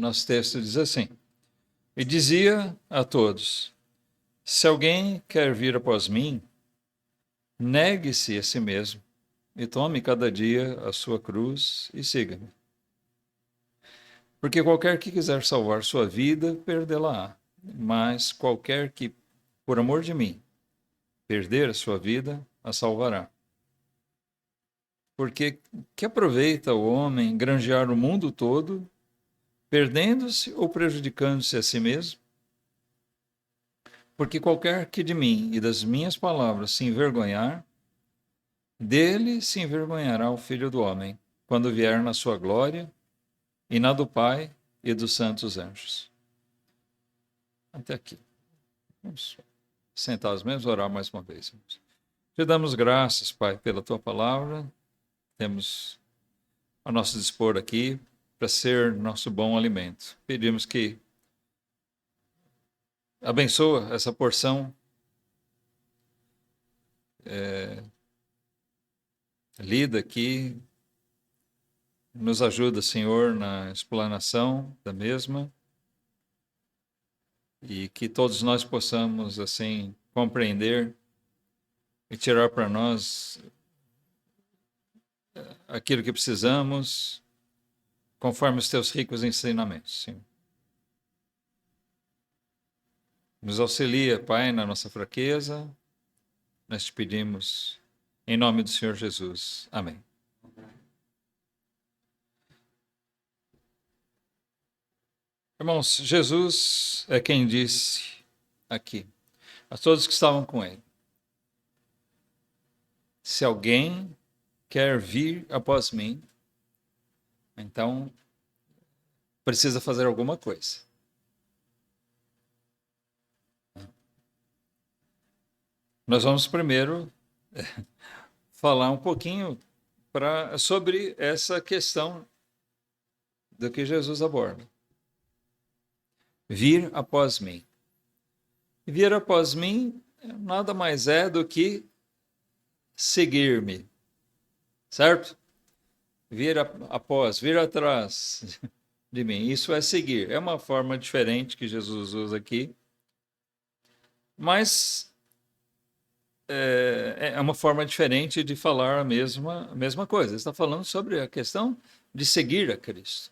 Nosso texto diz assim: E dizia a todos: Se alguém quer vir após mim, negue-se a si mesmo e tome cada dia a sua cruz e siga-me. Porque qualquer que quiser salvar sua vida, perdê-la-á. Mas qualquer que, por amor de mim, perder a sua vida, a salvará. Porque que aproveita o homem granjear o mundo todo, perdendo-se ou prejudicando-se a si mesmo? Porque qualquer que de mim e das minhas palavras se envergonhar, dele se envergonhará o Filho do Homem, quando vier na sua glória e na do Pai e dos santos anjos. Até aqui. Vamos sentar os mesmos, orar mais uma vez. Te damos graças, Pai, pela tua palavra. Temos a nosso dispor aqui para ser nosso bom alimento. Pedimos que abençoa essa porção lida aqui. Nos ajuda, Senhor, na explanação da mesma. E que todos nós possamos, assim, compreender e tirar para nós aquilo que precisamos, conforme os teus ricos ensinamentos, Senhor. Nos auxilia, Pai, na nossa fraqueza. Nós te pedimos em nome do Senhor Jesus. Amém. Irmãos, Jesus é quem disse aqui a todos que estavam com ele: se alguém quer vir após mim, então precisa fazer alguma coisa. Nós vamos primeiro falar um pouquinho sobre essa questão do que Jesus aborda. Vir após mim. E vir após mim nada mais é do que seguir-me, certo? Vir atrás de mim. Isso é seguir. É uma forma diferente que Jesus usa aqui, mas é uma forma diferente de falar a mesma coisa. Ele está falando sobre a questão de seguir a Cristo.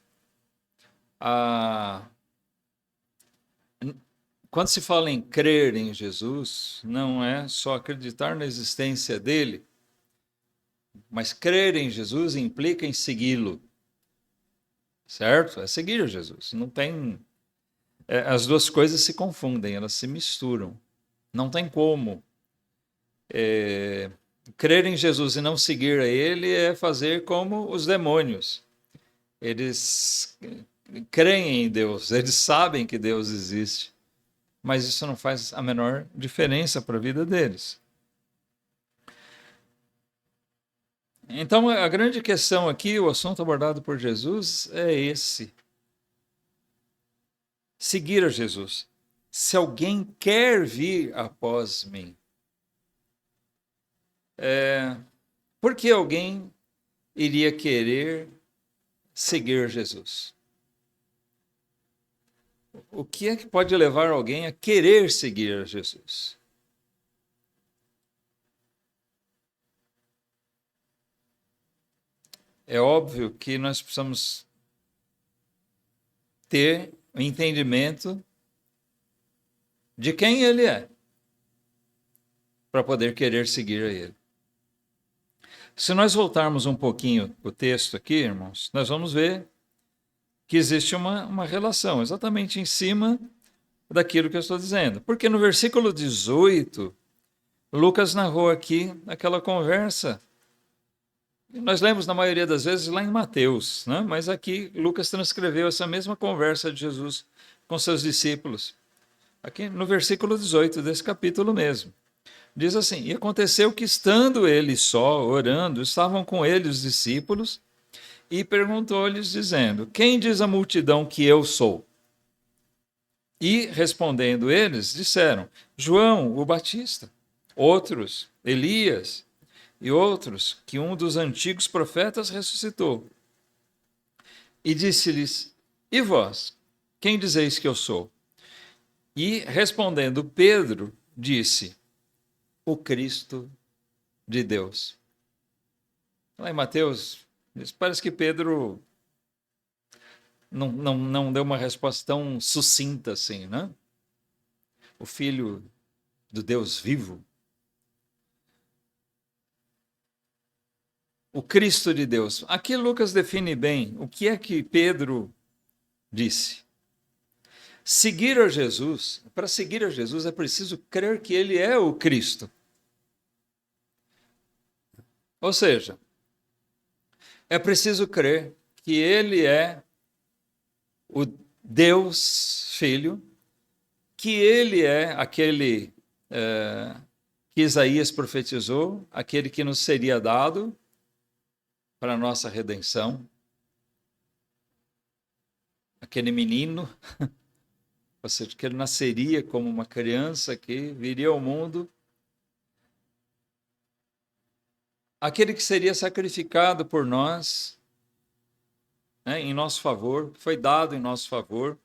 Quando se fala em crer em Jesus, não é só acreditar na existência dele, mas crer em Jesus implica em segui-lo, certo? É seguir Jesus. Não tem... as duas coisas se confundem, elas se misturam. Não tem como. Crer em Jesus e não seguir a ele é fazer como os demônios. Eles creem em Deus, eles sabem que Deus existe, mas isso não faz a menor diferença para a vida deles. Então, a grande questão aqui, o assunto abordado por Jesus é esse: seguir a Jesus. Se alguém quer vir após mim, por que alguém iria querer seguir Jesus? O que é que pode levar alguém a querer seguir Jesus? É óbvio que nós precisamos ter o entendimento de quem ele é, para poder querer seguir a ele. Se nós voltarmos um pouquinho o texto aqui, irmãos, nós vamos ver que existe uma relação exatamente em cima daquilo que eu estou dizendo. Porque no versículo 18, Lucas narrou aqui aquela conversa. Nós lemos na maioria das vezes lá em Mateus, né? Mas aqui Lucas transcreveu essa mesma conversa de Jesus com seus discípulos. Aqui no versículo 18 desse capítulo mesmo. Diz assim: E aconteceu que, estando ele só, orando, estavam com ele os discípulos, e perguntou-lhes, dizendo: Quem diz a multidão que eu sou? E, respondendo eles, disseram: João, o Batista. Outros, Elias, e outros, que um dos antigos profetas ressuscitou. E disse-lhes: E vós, quem dizeis que eu sou? E respondendo Pedro, disse, o Cristo de Deus. Lá em Mateus, parece que Pedro não deu uma resposta tão sucinta assim, né? O Filho do Deus vivo. O Cristo de Deus. Aqui Lucas define bem o que é que Pedro disse. Seguir a Jesus, para seguir a Jesus é preciso crer que ele é o Cristo. Ou seja, é preciso crer que ele é o Deus Filho, que ele é aquele que Isaías profetizou, aquele que nos seria dado para a nossa redenção, aquele menino, ou seja, que ele nasceria como uma criança que viria ao mundo, aquele que seria sacrificado por nós, né, em nosso favor, foi dado em nosso favor,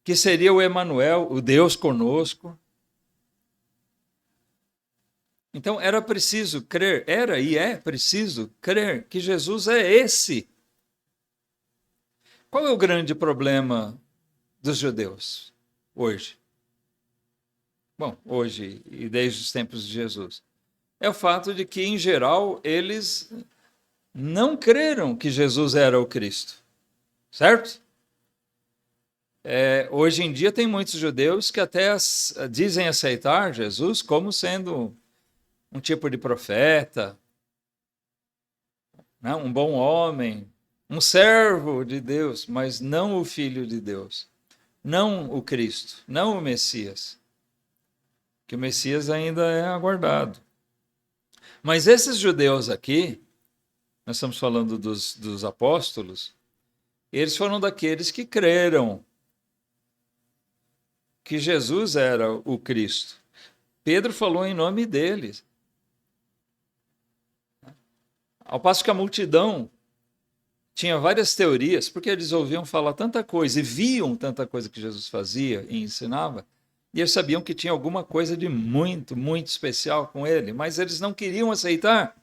que seria o Emanuel, o Deus conosco. Então era preciso crer, era e é preciso crer que Jesus é esse. Qual é o grande problema dos judeus hoje? Bom, hoje e desde os tempos de Jesus. É o fato de que, em geral, eles não creram que Jesus era o Cristo. Certo? Hoje em dia tem muitos judeus que até dizem aceitar Jesus como sendo um tipo de profeta, né? Um bom homem, um servo de Deus, mas não o Filho de Deus, não o Cristo, não o Messias, que o Messias ainda é aguardado. Mas esses judeus aqui, nós estamos falando dos apóstolos, eles foram daqueles que creram que Jesus era o Cristo. Pedro falou em nome deles. Ao passo que a multidão tinha várias teorias, porque eles ouviam falar tanta coisa e viam tanta coisa que Jesus fazia e ensinava, e eles sabiam que tinha alguma coisa de muito, muito especial com ele, mas eles não queriam aceitar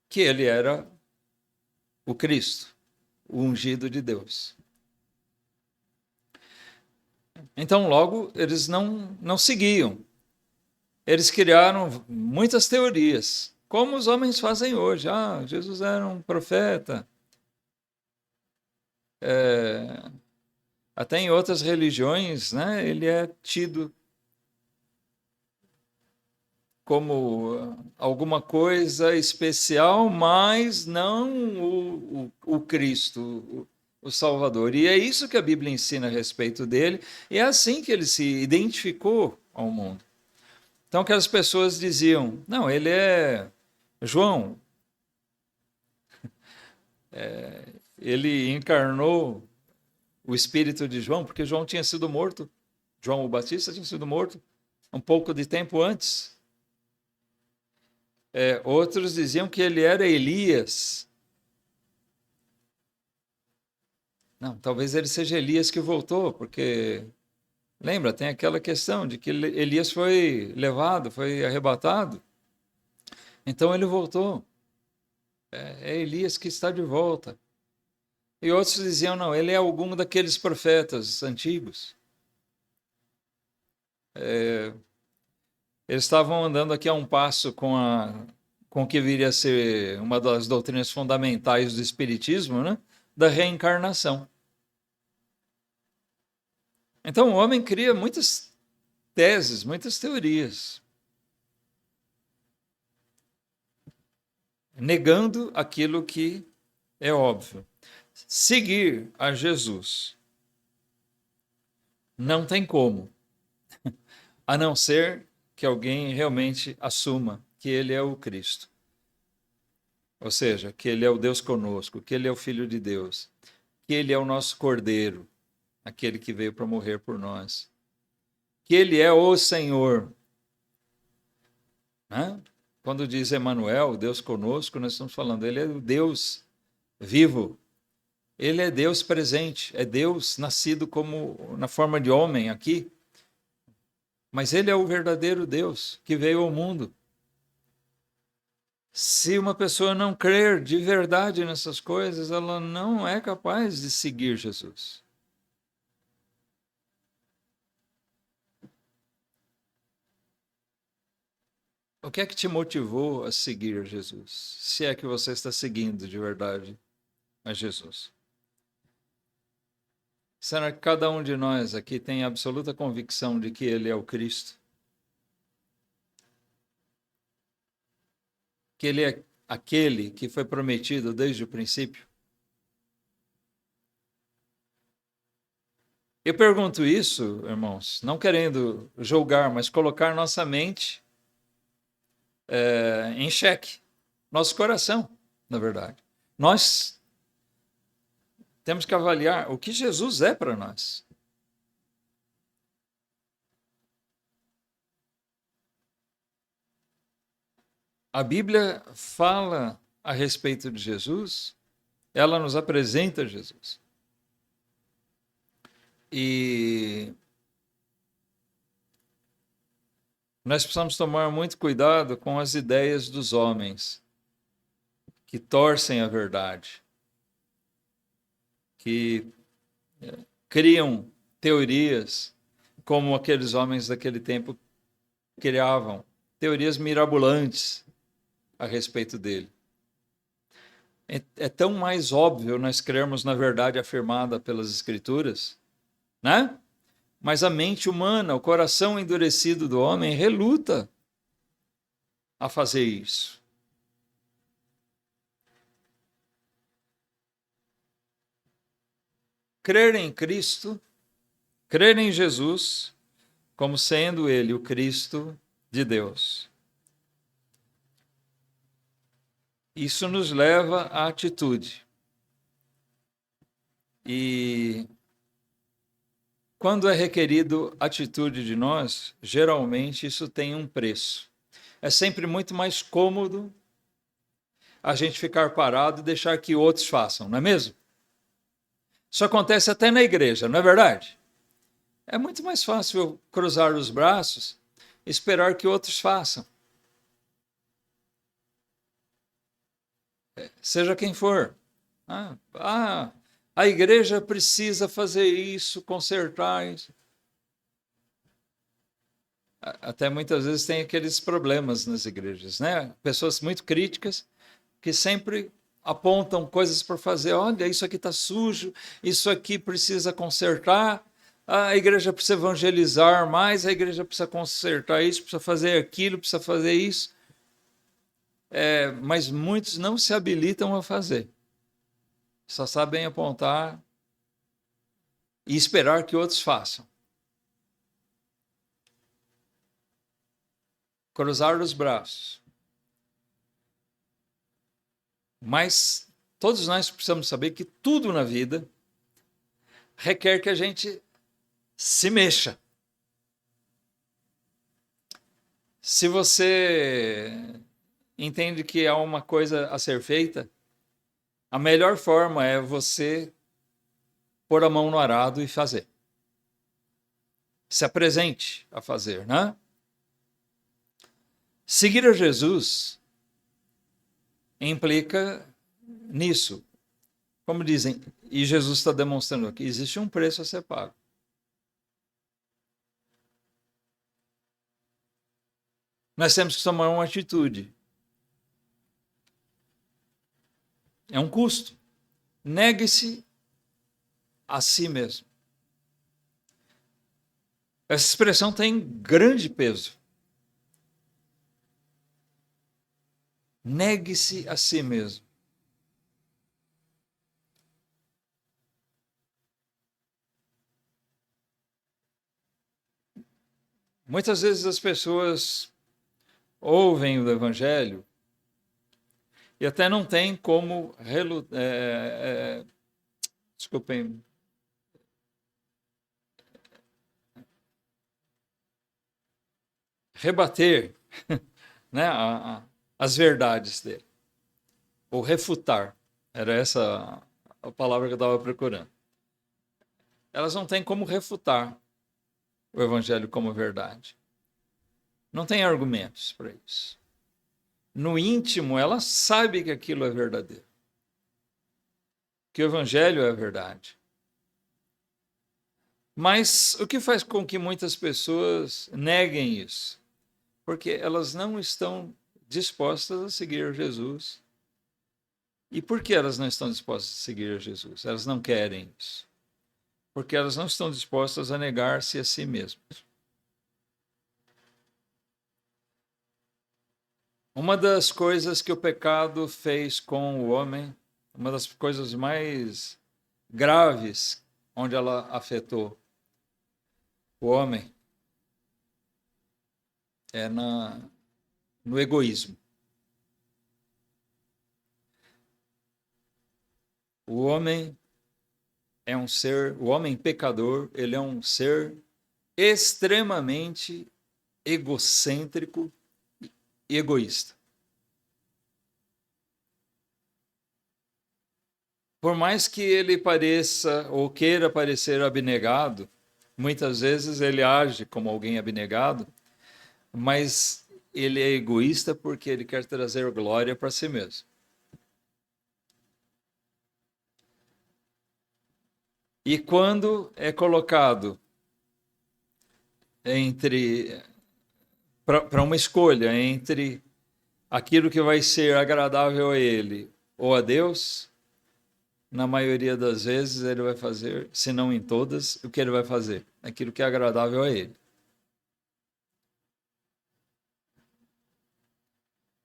que ele era o Cristo, o ungido de Deus. Então, logo, eles não seguiam. Eles criaram muitas teorias, como os homens fazem hoje. Jesus era um profeta. Até em outras religiões, né, ele é tido como alguma coisa especial, mas não o Cristo, o Salvador. E é isso que a Bíblia ensina a respeito dele, e é assim que ele se identificou ao mundo. Então, aquelas pessoas diziam, não, ele é João, ele encarnou o espírito de João, porque João tinha sido morto, João o Batista tinha sido morto um pouco de tempo antes. Outros diziam que ele era Elias. Não, talvez ele seja Elias que voltou, porque, lembra, tem aquela questão de que Elias foi levado, foi arrebatado. Então ele voltou. É Elias que está de volta. E outros diziam, não, ele é algum daqueles profetas antigos. Eles estavam andando aqui a um passo com o que viria a ser uma das doutrinas fundamentais do Espiritismo, né? Da reencarnação. Então o homem cria muitas teses, muitas teorias, negando aquilo que é óbvio. Seguir a Jesus não tem como, a não ser que alguém realmente assuma que ele é o Cristo. Ou seja, que ele é o Deus conosco, que ele é o Filho de Deus, que ele é o nosso Cordeiro, aquele que veio para morrer por nós, que ele é o Senhor. Né? Quando diz Emanuel, Deus conosco, nós estamos falando, ele é o Deus vivo, Ele é Deus presente, é Deus nascido como na forma de homem aqui, mas ele é o verdadeiro Deus que veio ao mundo. Se uma pessoa não crer de verdade nessas coisas, ela não é capaz de seguir Jesus. O que é que te motivou a seguir Jesus? Se é que você está seguindo de verdade a Jesus. Será que cada um de nós aqui tem absoluta convicção de que ele é o Cristo? Que ele é aquele que foi prometido desde o princípio? Eu pergunto isso, irmãos, não querendo julgar, mas colocar nossa mente em xeque, nosso coração, na verdade. Nós temos que avaliar o que Jesus é para nós. A Bíblia fala a respeito de Jesus, ela nos apresenta Jesus. E nós precisamos tomar muito cuidado com as ideias dos homens que torcem a verdade, que criam teorias como aqueles homens daquele tempo criavam, teorias mirabolantes a respeito dele. É tão mais óbvio nós crermos na verdade afirmada pelas Escrituras, né? Mas a mente humana, o coração endurecido do homem reluta a fazer isso. Crer em Cristo, crer em Jesus, como sendo ele o Cristo de Deus. Isso nos leva à atitude. E quando é requerido atitude de nós, geralmente isso tem um preço. É sempre muito mais cômodo a gente ficar parado e deixar que outros façam, não é mesmo? Isso acontece até na igreja, não é verdade? É muito mais fácil eu cruzar os braços e esperar que outros façam. Seja quem for. A igreja precisa fazer isso, consertar isso. Até muitas vezes tem aqueles problemas nas igrejas, né? Pessoas muito críticas que sempre apontam coisas para fazer. Olha, isso aqui está sujo, isso aqui precisa consertar. A igreja precisa evangelizar mais, a igreja precisa consertar isso, precisa fazer aquilo, precisa fazer isso. Mas muitos não se habilitam a fazer. Só sabem apontar e esperar que outros façam. Cruzar os braços. Mas todos nós precisamos saber que tudo na vida requer que a gente se mexa. Se você entende que há uma coisa a ser feita, a melhor forma é você pôr a mão no arado e fazer. Se apresente a fazer, né? Seguir a Jesus implica nisso. Como dizem, e Jesus está demonstrando aqui, existe um preço a ser pago. Nós temos que tomar uma atitude. É um custo. Negue-se a si mesmo. Essa expressão tem grande peso. Negue-se a si mesmo. Muitas vezes as pessoas ouvem o Evangelho e até não tem como rebater, né, as verdades dele, ou refutar. Era essa a palavra que eu estava procurando. Elas não têm como refutar o evangelho como verdade. Não tem argumentos para isso. No íntimo, ela sabe que aquilo é verdadeiro. Que o evangelho é a verdade. Mas o que faz com que muitas pessoas neguem isso? Porque elas não estão dispostas a seguir Jesus. E por que elas não estão dispostas a seguir Jesus? Elas não querem isso. Porque elas não estão dispostas a negar-se a si mesmas. Uma das coisas que o pecado fez com o homem, uma das coisas mais graves onde ela afetou o homem, é no egoísmo. O homem é um ser, o homem pecador, ele é um ser extremamente egocêntrico e egoísta. Por mais que ele pareça ou queira parecer abnegado, muitas vezes ele age como alguém abnegado, mas ele é egoísta porque ele quer trazer glória para si mesmo. E quando é colocado para uma escolha entre aquilo que vai ser agradável a ele ou a Deus, na maioria das vezes ele vai fazer, se não em todas, o que ele vai fazer? Aquilo que é agradável a ele.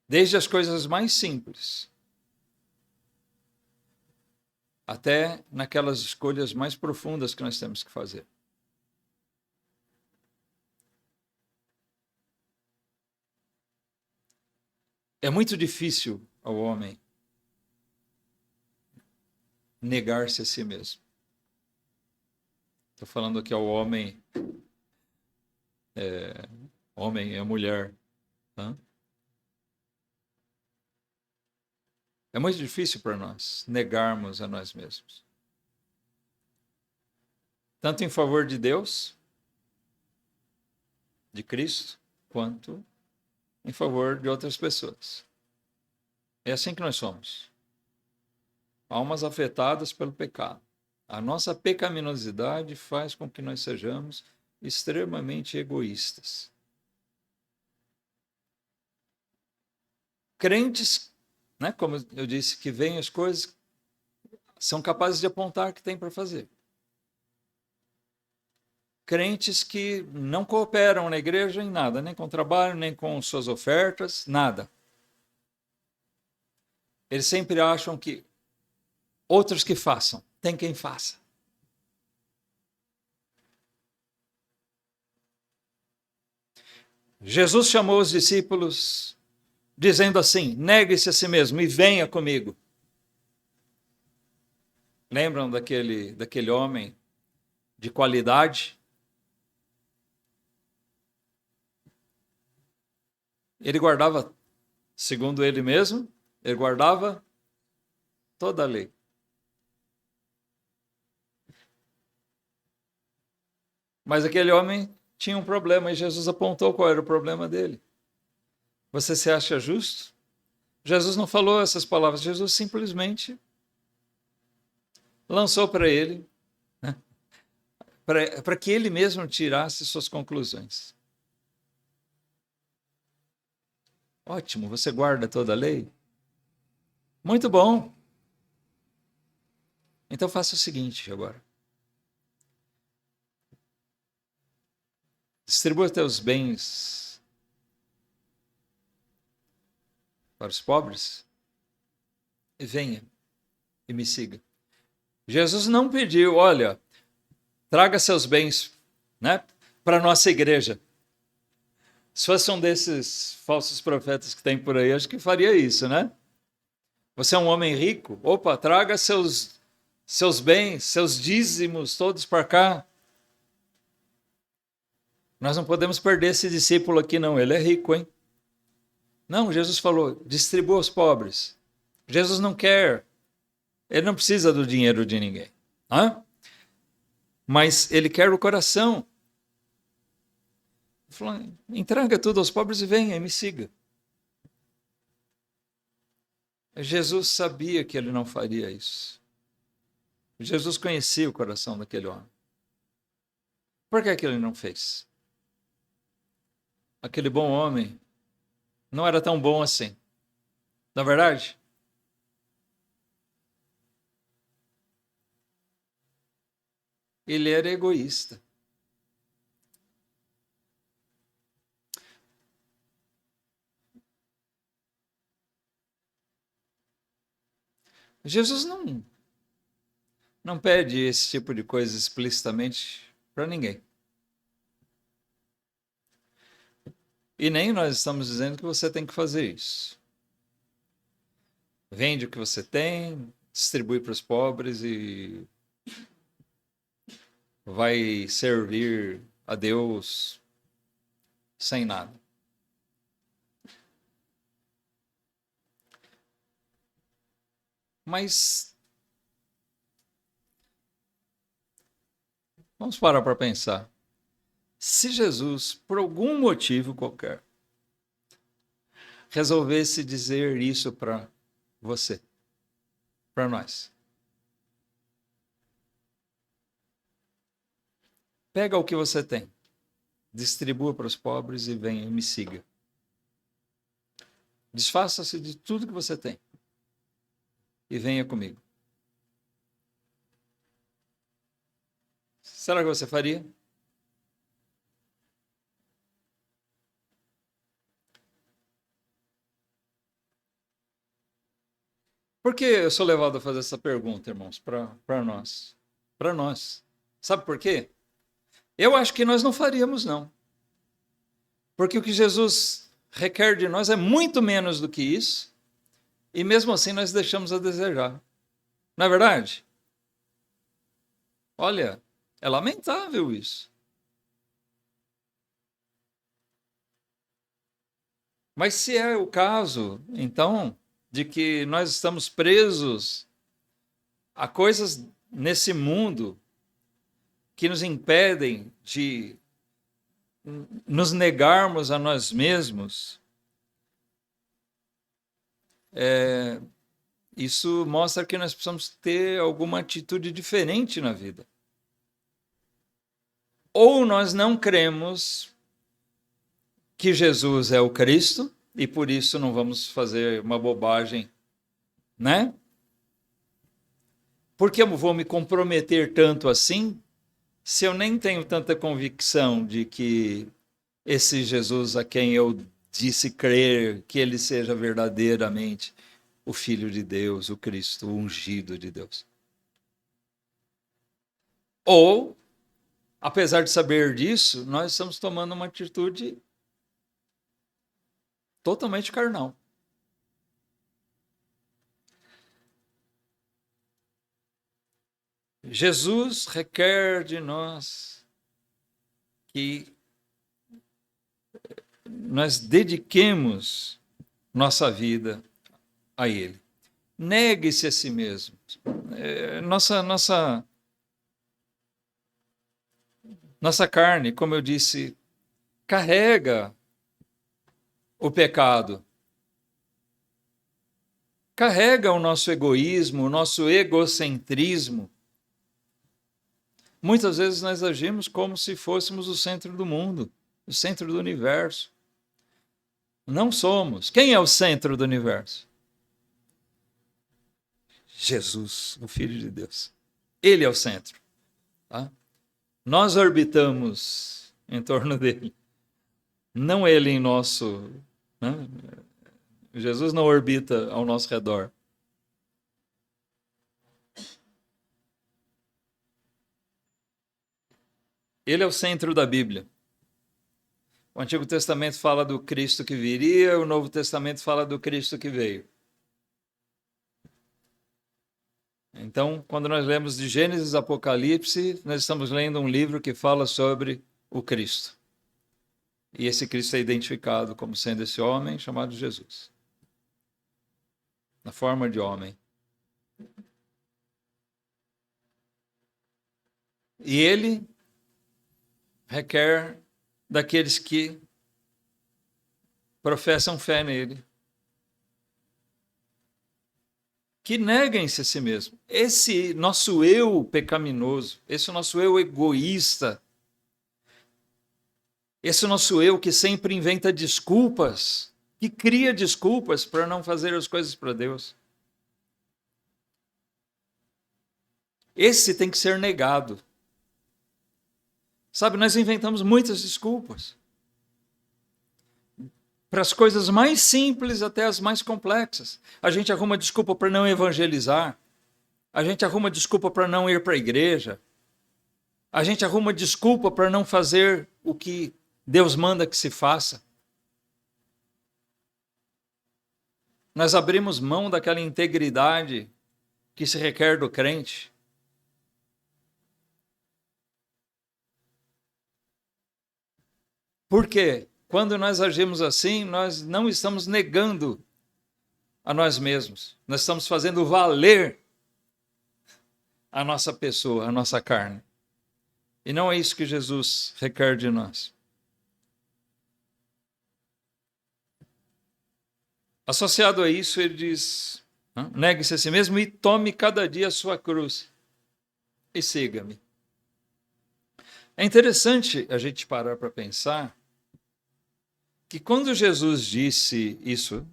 Desde as coisas mais simples até naquelas escolhas mais profundas que nós temos que fazer. É muito difícil ao homem negar-se a si mesmo. Estou falando aqui ao homem, homem é mulher. Tá? É muito difícil para nós negarmos a nós mesmos. Tanto em favor de Deus, de Cristo, quanto em favor de outras pessoas. É assim que nós somos. Almas afetadas pelo pecado. A nossa pecaminosidade faz com que nós sejamos extremamente egoístas. Crentes, né, como eu disse, que veem as coisas, são capazes de apontar o que tem para fazer. Crentes que não cooperam na igreja em nada, nem com o trabalho, nem com suas ofertas, nada. Eles sempre acham que outros que façam, tem quem faça. Jesus chamou os discípulos dizendo assim: negue-se a si mesmo e venha comigo. Lembram daquele homem de qualidade? Ele guardava, segundo ele mesmo, ele guardava toda a lei. Mas aquele homem tinha um problema e Jesus apontou qual era o problema dele. Você se acha justo? Jesus não falou essas palavras, Jesus simplesmente lançou para ele, né, para que ele mesmo tirasse suas conclusões. Ótimo, você guarda toda a lei? Muito bom. Então faça o seguinte agora. Distribua teus bens para os pobres e venha e me siga. Jesus não pediu, olha, traga seus bens, né, para a nossa igreja. Se fosse um desses falsos profetas que tem por aí, acho que faria isso, né? Você é um homem rico? Opa, traga seus bens, seus dízimos todos para cá. Nós não podemos perder esse discípulo aqui, não. Ele é rico, hein? Não, Jesus falou, distribua aos pobres. Jesus não quer Ele não precisa do dinheiro de ninguém. Hã? Mas ele quer o coração. Ele falou, entrega tudo aos pobres e venha e me siga. Jesus sabia que ele não faria isso. Jesus conhecia o coração daquele homem. Por que ele não fez? Aquele bom homem não era tão bom assim. Na verdade, ele era egoísta. Jesus não pede esse tipo de coisa explicitamente para ninguém. E nem nós estamos dizendo que você tem que fazer isso. Vende o que você tem, distribui para os pobres e vai servir a Deus sem nada. Mas vamos parar para pensar. Se Jesus, por algum motivo qualquer, resolvesse dizer isso para você, para nós, pega o que você tem, distribua para os pobres e venha e me siga. Desfaça-se de tudo que você tem e venha comigo. Será que você faria? Por que eu sou levado a fazer essa pergunta, irmãos, para nós? Para nós. Sabe por quê? Eu acho que nós não faríamos, não. Porque o que Jesus requer de nós é muito menos do que isso, e mesmo assim nós deixamos a desejar. Não é verdade? Olha, é lamentável isso. Mas se é o caso, então, de que nós estamos presos a coisas nesse mundo que nos impedem de nos negarmos a nós mesmos, isso mostra que nós precisamos ter alguma atitude diferente na vida. Ou nós não cremos que Jesus é o Cristo e por isso não vamos fazer uma bobagem, né? Por que eu vou me comprometer tanto assim se eu nem tenho tanta convicção de que esse Jesus a quem eu disse crer, que ele seja verdadeiramente o Filho de Deus, o Cristo, o ungido de Deus? Ou, apesar de saber disso, nós estamos tomando uma atitude totalmente carnal. Jesus requer de nós que nós dediquemos nossa vida a Ele. Negue-se a si mesmo. Nossa carne, como eu disse, carrega o pecado. Carrega o nosso egoísmo, o nosso egocentrismo. Muitas vezes nós agimos como se fôssemos o centro do mundo, o centro do universo. Não somos. Quem é o centro do universo? Jesus, o Filho de Deus. Ele é o centro. Tá? Nós orbitamos em torno dele. Não ele em nosso... Né? Jesus não orbita ao nosso redor. Ele é o centro da Bíblia. O Antigo Testamento fala do Cristo que viria, o Novo Testamento fala do Cristo que veio. Então, quando nós lemos de Gênesis a Apocalipse, nós estamos lendo um livro que fala sobre o Cristo. E esse Cristo é identificado como sendo esse homem chamado Jesus. Na forma de homem. E ele requer daqueles que professam fé nele, que neguem-se a si mesmo. Esse nosso eu pecaminoso, esse nosso eu egoísta, esse nosso eu que sempre inventa desculpas, que cria desculpas para não fazer as coisas para Deus. Esse tem que ser negado. Sabe, nós inventamos muitas desculpas. Para as coisas mais simples até as mais complexas. A gente arruma desculpa para não evangelizar. A gente arruma desculpa para não ir para a igreja. A gente arruma desculpa para não fazer o que Deus manda que se faça. Nós abrimos mão daquela integridade que se requer do crente. Por quê? Quando nós agimos assim, nós não estamos negando a nós mesmos. Nós estamos fazendo valer a nossa pessoa, a nossa carne. E não é isso que Jesus requer de nós. Associado a isso, ele diz, negue-se a si mesmo e tome cada dia a sua cruz e siga-me. É interessante a gente parar para pensar que quando Jesus disse isso,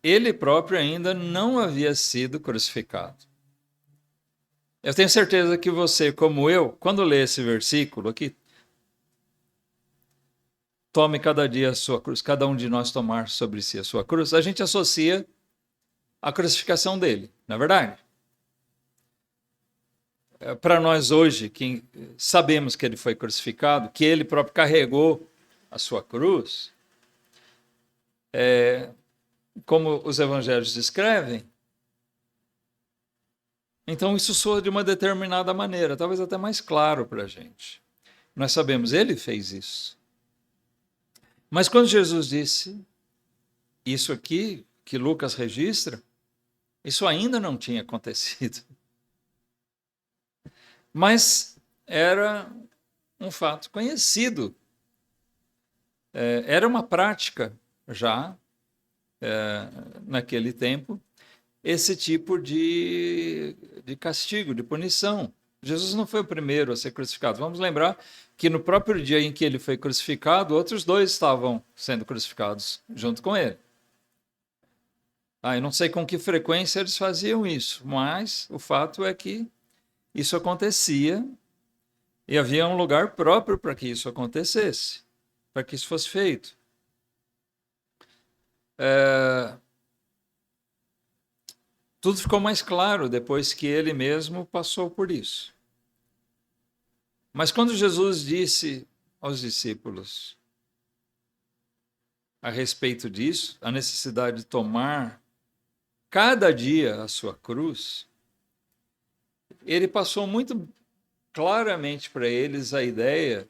ele próprio ainda não havia sido crucificado. Eu tenho certeza que você, como eu, quando lê esse versículo aqui, tome cada dia a sua cruz, cada um de nós tomar sobre si a sua cruz, a gente associa a crucificação dele, não é verdade? Para nós hoje, que sabemos que ele foi crucificado, que ele próprio carregou a sua cruz, como os evangelhos descrevem, então isso soa de uma determinada maneira, talvez até mais claro para a gente. Nós sabemos, ele fez isso. Mas quando Jesus disse isso aqui, que Lucas registra, isso ainda não tinha acontecido. Mas era um fato conhecido. Era uma prática já, naquele tempo, esse tipo de castigo, de punição. Jesus não foi o primeiro a ser crucificado. Vamos lembrar que no próprio dia em que ele foi crucificado, outros dois estavam sendo crucificados junto com ele. Eu não sei com que frequência eles faziam isso, mas o fato é que isso acontecia e havia um lugar próprio para que isso acontecesse, para que isso fosse feito. Tudo ficou mais claro depois que ele mesmo passou por isso. Mas quando Jesus disse aos discípulos a respeito disso, a necessidade de tomar cada dia a sua cruz, ele passou muito claramente para eles a ideia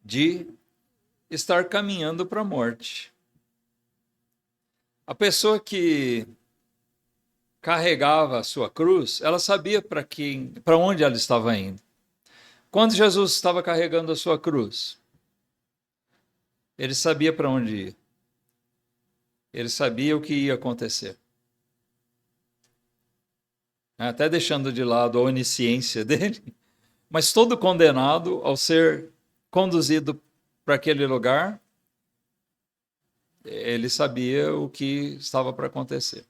de estar caminhando para a morte. A pessoa que carregava a sua cruz, ela sabia para onde ela estava indo. Quando Jesus estava carregando a sua cruz, ele sabia para onde ia. Ele sabia o que ia acontecer. Até deixando de lado a onisciência dele, mas todo condenado ao ser conduzido para aquele lugar, ele sabia o que estava para acontecer.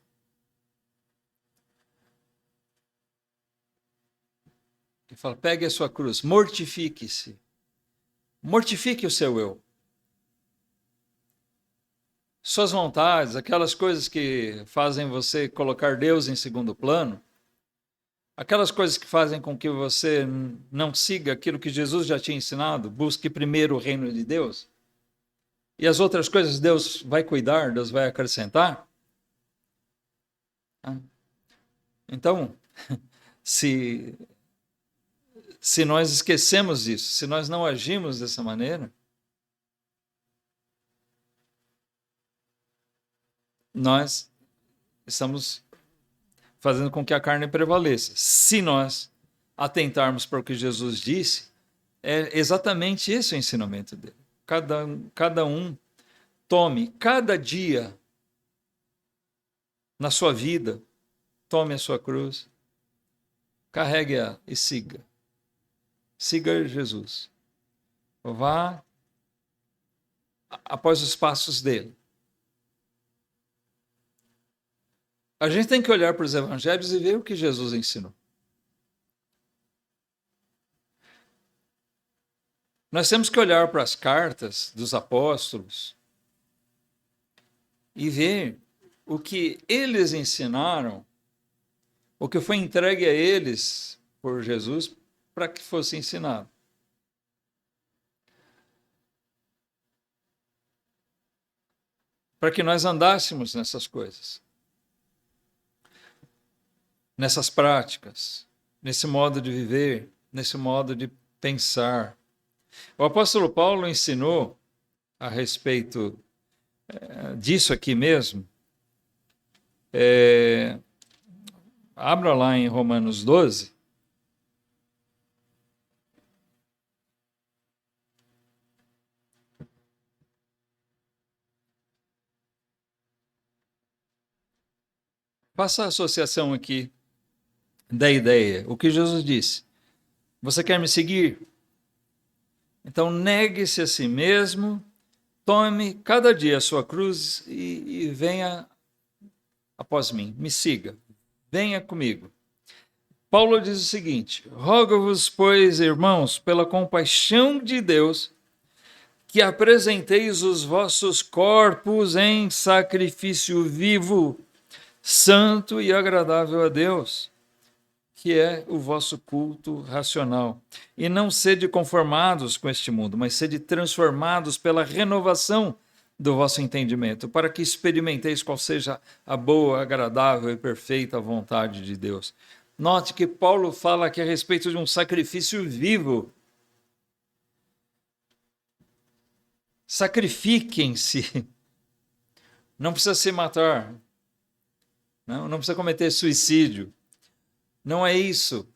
Ele fala, pegue a sua cruz, mortifique-se. Mortifique o seu eu. Suas vontades, aquelas coisas que fazem você colocar Deus em segundo plano, aquelas coisas que fazem com que você não siga aquilo que Jesus já tinha ensinado, busque primeiro o reino de Deus, e as outras coisas Deus vai cuidar, Deus vai acrescentar. Então, se nós esquecemos isso, se nós não agimos dessa maneira, nós estamos fazendo com que a carne prevaleça. Se nós atentarmos para o que Jesus disse, é exatamente esse o ensinamento dele. Cada um tome, cada dia na sua vida, tome a sua cruz, carregue-a e siga. Siga Jesus. Vá após os passos dele. A gente tem que olhar para os evangelhos e ver o que Jesus ensinou. Nós temos que olhar para as cartas dos apóstolos e ver o que eles ensinaram, o que foi entregue a eles por Jesus para que fosse ensinado. Para que nós andássemos nessas coisas, nessas práticas, nesse modo de viver, nesse modo de pensar. O apóstolo Paulo ensinou a respeito disso aqui mesmo. Abra lá em Romanos 12. Faça a associação aqui da ideia. O que Jesus disse. Você quer me seguir? Então negue-se a si mesmo, tome cada dia a sua cruz e venha após mim, me siga, venha comigo. Paulo diz o seguinte: rogo-vos, pois, irmãos, pela compaixão de Deus, que apresenteis os vossos corpos em sacrifício vivo, santo e agradável a Deus, que é o vosso culto racional. E não sede conformados com este mundo, mas sede transformados pela renovação do vosso entendimento, para que experimenteis qual seja a boa, agradável e perfeita vontade de Deus. Note que Paulo fala aqui a respeito de um sacrifício vivo. Sacrifiquem-se. Não precisa se matar. Não precisa cometer suicídio. Não é isso.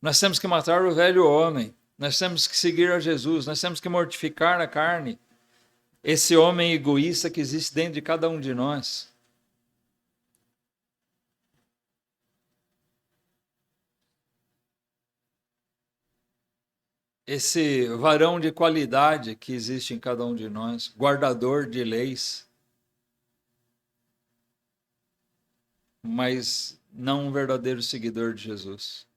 Nós temos que matar o velho homem. Nós temos que seguir a Jesus. Nós temos que mortificar a carne. Esse homem egoísta que existe dentro de cada um de nós. Esse varão de qualidade que existe em cada um de nós, guardador de leis, mas não um verdadeiro seguidor de Jesus.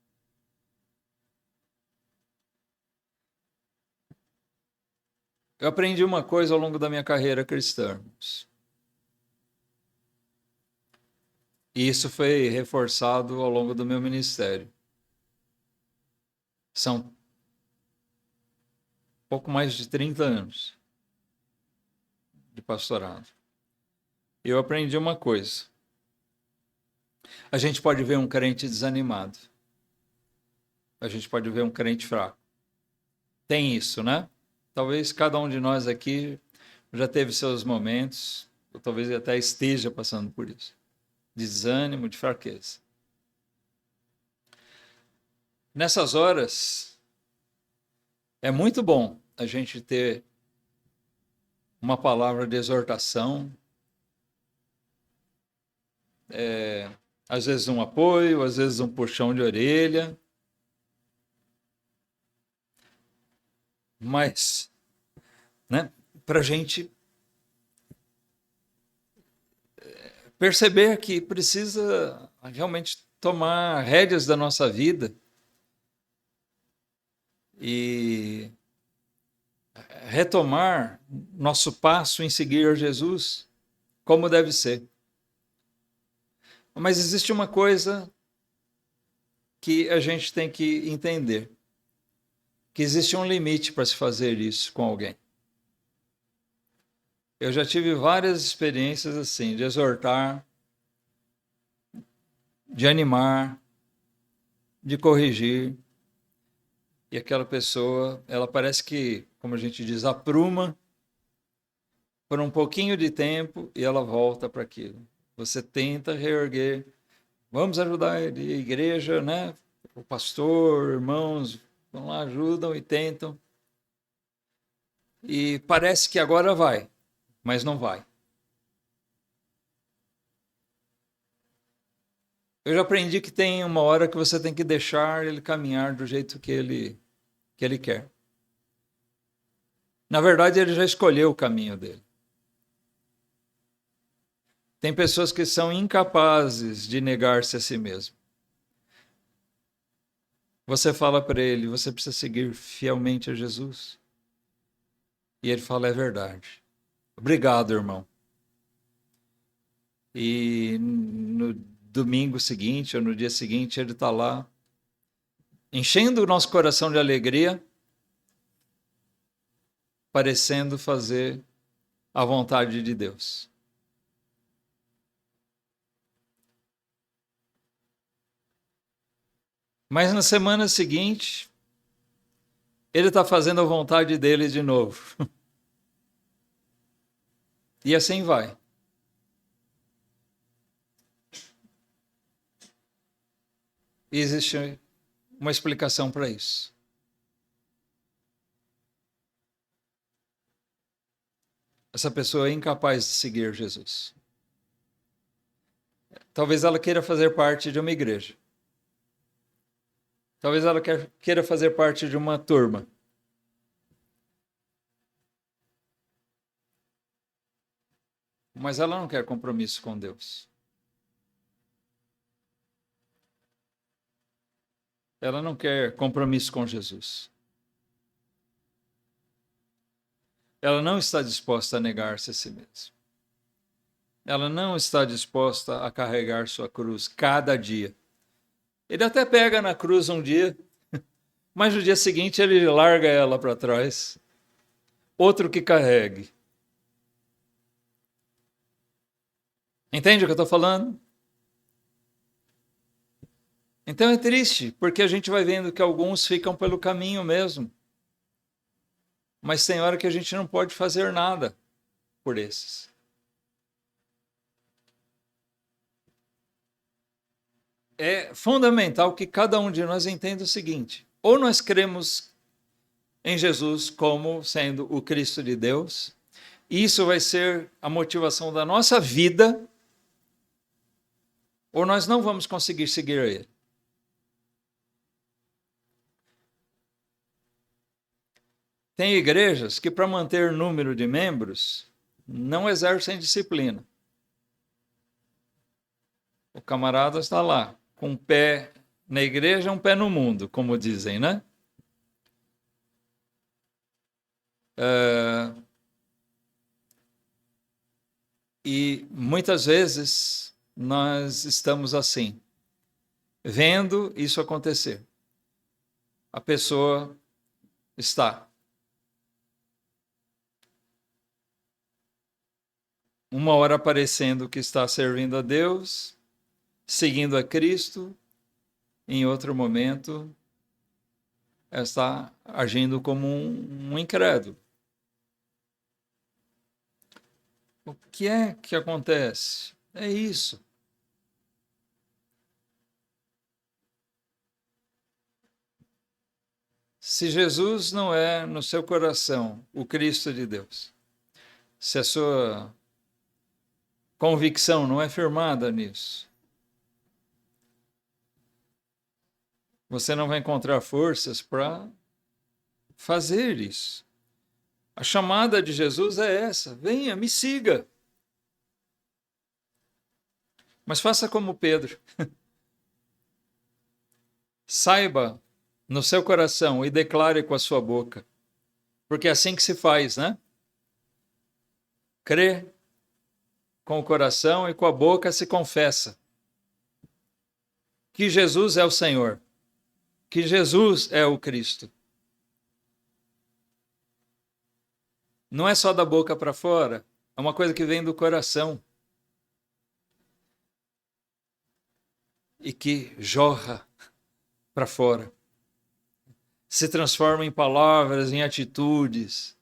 Eu aprendi uma coisa ao longo da minha carreira cristã. E isso foi reforçado ao longo do meu ministério. São pouco mais de 30 anos de pastorado. Eu aprendi uma coisa. A gente pode ver um crente desanimado. A gente pode ver um crente fraco. Tem isso, né? Talvez cada um de nós aqui já teve seus momentos, ou talvez até esteja passando por isso. De desânimo, de fraqueza. Nessas horas, é muito bom a gente ter uma palavra de exortação, às vezes um apoio, às vezes um puxão de orelha, mas, né, para a gente perceber que precisa realmente tomar rédeas da nossa vida e retomar nosso passo em seguir a Jesus como deve ser. Mas existe uma coisa que a gente tem que entender, que existe um limite para se fazer isso com alguém. Eu já tive várias experiências assim, de exortar, de animar, de corrigir, e aquela pessoa, ela parece que, como a gente diz, apruma por um pouquinho de tempo e ela volta para aquilo. Você tenta reerguer, Vamos ajudar a igreja, né? O pastor, irmãos, vão lá, ajudam e tentam. E parece que agora vai, mas não vai. Eu já aprendi que tem uma hora que você tem que deixar ele caminhar do jeito que ele quer. Na verdade, ele já escolheu o caminho dele. Tem pessoas que são incapazes de negar-se a si mesmo. Você fala para ele, você precisa seguir fielmente a Jesus. E ele fala, é verdade. Obrigado, irmão. E no domingo seguinte, ou no dia seguinte, ele está lá, enchendo o nosso coração de alegria, parecendo fazer a vontade de Deus. Mas na semana seguinte, ele está fazendo a vontade dele de novo. E assim vai. E existe uma explicação para isso. Essa pessoa é incapaz de seguir Jesus. Talvez ela queira fazer parte de uma igreja. Talvez ela queira fazer parte de uma turma. Mas ela não quer compromisso com Deus. Ela não quer compromisso com Jesus. Ela não está disposta a negar-se a si mesma. Ela não está disposta a carregar sua cruz cada dia. Ele até pega na cruz um dia, mas no dia seguinte ele larga ela para trás. Outro que carregue. Entende o que eu estou falando? Então é triste, porque a gente vai vendo que alguns ficam pelo caminho mesmo. Mas tem hora que a gente não pode fazer nada por esses. É fundamental que cada um de nós entenda o seguinte: ou nós cremos em Jesus como sendo o Cristo de Deus, e isso vai ser a motivação da nossa vida, ou nós não vamos conseguir seguir a Ele. Tem igrejas que, para manter número de membros, não exercem disciplina. O camarada está lá, com um pé na igreja, um pé no mundo, como dizem, né? E muitas vezes nós estamos assim, vendo isso acontecer. A pessoa está uma hora parecendo que está servindo a Deus, seguindo a Cristo, em outro momento está agindo como um incrédulo. O que é que acontece? É isso. Se Jesus não é no seu coração o Cristo de Deus, se a sua convicção não é firmada nisso, você não vai encontrar forças para fazer isso. A chamada de Jesus é essa: venha, me siga. Mas faça como Pedro. Saiba no seu coração e declare com a sua boca. Porque é assim que se faz, né? Crê com o coração e com a boca se confessa que Jesus é o Senhor, que Jesus é o Cristo. Não é só da boca para fora, é uma coisa que vem do coração e que jorra para fora. Se transforma em palavras, em atitudes.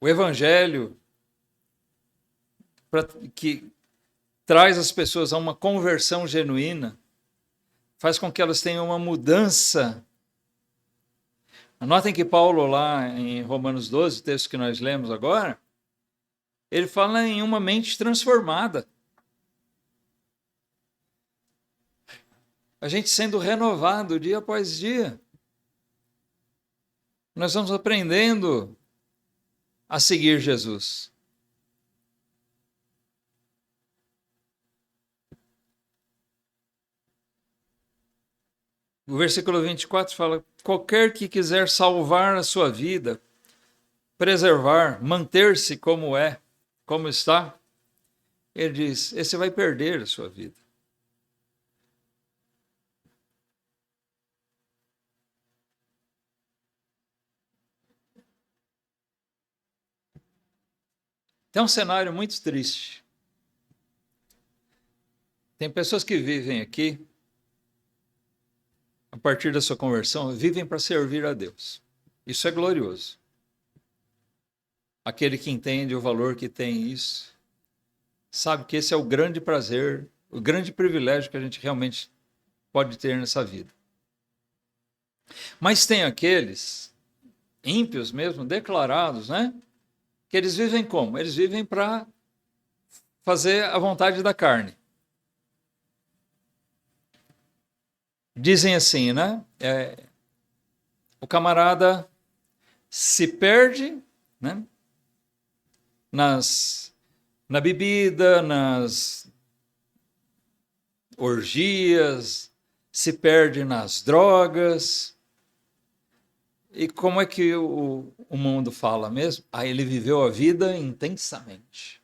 O Evangelho que traz as pessoas a uma conversão genuína, faz com que elas tenham uma mudança. Notem que Paulo, lá em Romanos 12, o texto que nós lemos agora, ele fala em uma mente transformada. A gente sendo renovado dia após dia. Nós vamos aprendendo a seguir Jesus. O versículo 24 fala: qualquer que quiser salvar a sua vida, preservar, manter-se como é, como está, ele diz, esse vai perder a sua vida. Tem um cenário muito triste. Tem pessoas que vivem aqui, a partir da sua conversão, vivem para servir a Deus. Isso é glorioso. Aquele que entende o valor que tem isso, sabe que esse é o grande prazer, o grande privilégio que a gente realmente pode ter nessa vida. Mas tem aqueles ímpios mesmo, declarados, né? Que eles vivem como? Eles vivem para fazer a vontade da carne. Dizem assim, né? O camarada se perde, né? Na bebida, nas orgias, se perde nas drogas. E como é que o mundo fala mesmo? Ele viveu a vida intensamente.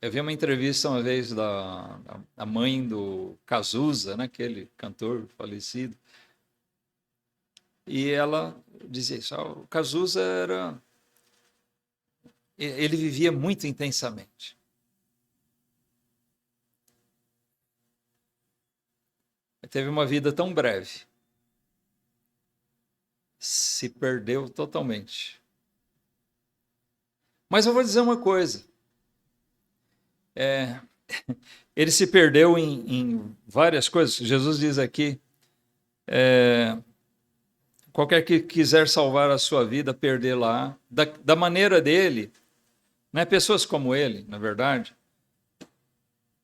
Eu vi uma entrevista uma vez da mãe do Cazuza, né, aquele cantor falecido, e ela dizia isso, o Cazuza ele vivia muito intensamente. Teve uma vida tão breve. Se perdeu totalmente. Mas eu vou dizer uma coisa. Ele se perdeu em várias coisas. Jesus diz aqui, qualquer que quiser salvar a sua vida, perdê-la. Da maneira dele, né? Pessoas como ele, na verdade,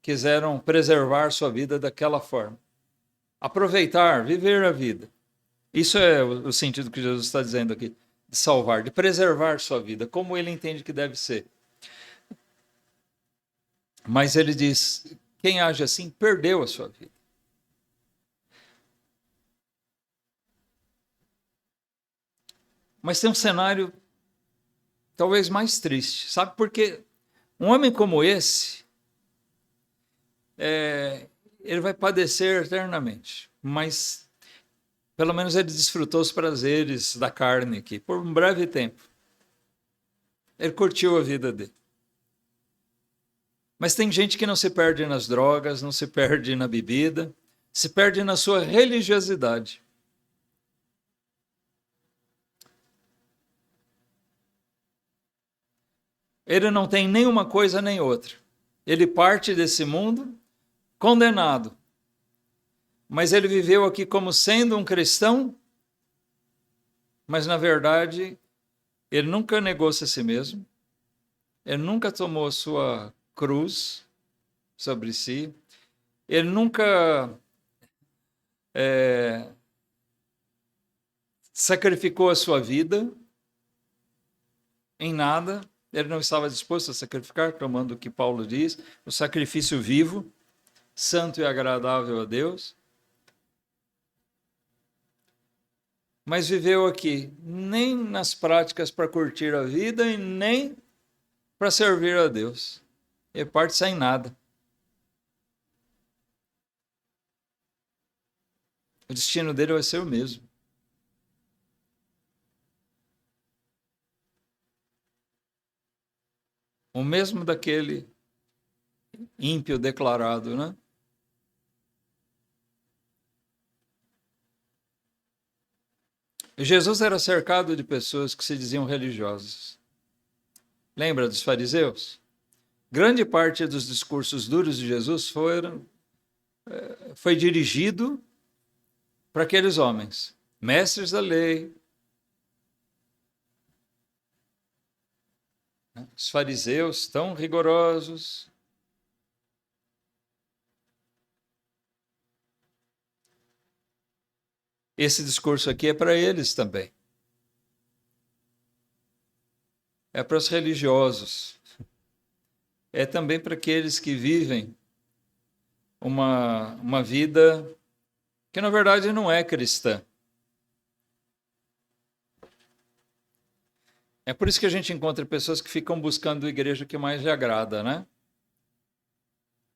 quiseram preservar sua vida daquela forma. Aproveitar, viver a vida. Isso é o sentido que Jesus está dizendo aqui, de salvar, de preservar sua vida, como ele entende que deve ser. Mas ele diz, quem age assim, perdeu a sua vida. Mas tem um cenário talvez mais triste, sabe? Porque um homem como esse, ele vai padecer eternamente, mas pelo menos ele desfrutou os prazeres da carne aqui, por um breve tempo. Ele curtiu a vida dele. Mas tem gente que não se perde nas drogas, não se perde na bebida, se perde na sua religiosidade. Ele não tem nenhuma coisa nem outra. Ele parte desse mundo condenado. Mas ele viveu aqui como sendo um cristão, mas na verdade ele nunca negou-se a si mesmo, ele nunca tomou a sua cruz sobre si, ele nunca sacrificou a sua vida em nada, ele não estava disposto a sacrificar, tomando o que Paulo diz, o sacrifício vivo, santo e agradável a Deus. Mas viveu aqui nem nas práticas para curtir a vida e nem para servir a Deus. Ele parte sem nada. O destino dele vai ser o mesmo. O mesmo daquele ímpio declarado, né? Jesus era cercado de pessoas que se diziam religiosas. Lembra dos fariseus? grande parte dos discursos duros de Jesus foi dirigido para aqueles homens, mestres da lei, os fariseus tão rigorosos. Esse discurso aqui é para eles também. É para os religiosos. É também para aqueles que vivem uma vida que, na verdade, não é cristã. É por isso que a gente encontra pessoas que ficam buscando a igreja que mais lhe agrada, né?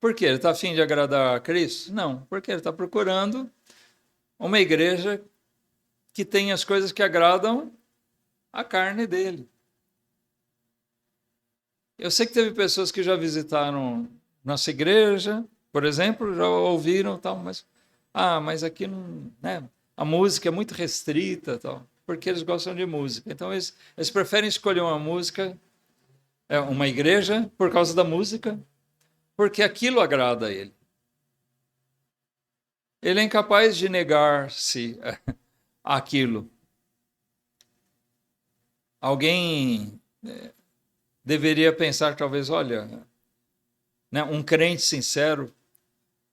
Por quê? Ele está a fim de agradar a Cristo? Não, porque ele está procurando uma igreja que tem as coisas que agradam a carne dele. Eu sei que teve pessoas que já visitaram nossa igreja, por exemplo, já ouviram tal, mas aqui não, né? A música é muito restrita, tal, porque eles gostam de música. Então eles preferem escolher uma música, uma igreja por causa da música, porque aquilo agrada a ele. Ele é incapaz de negar-se àquilo. Alguém deveria pensar, talvez, olha, né, um crente sincero,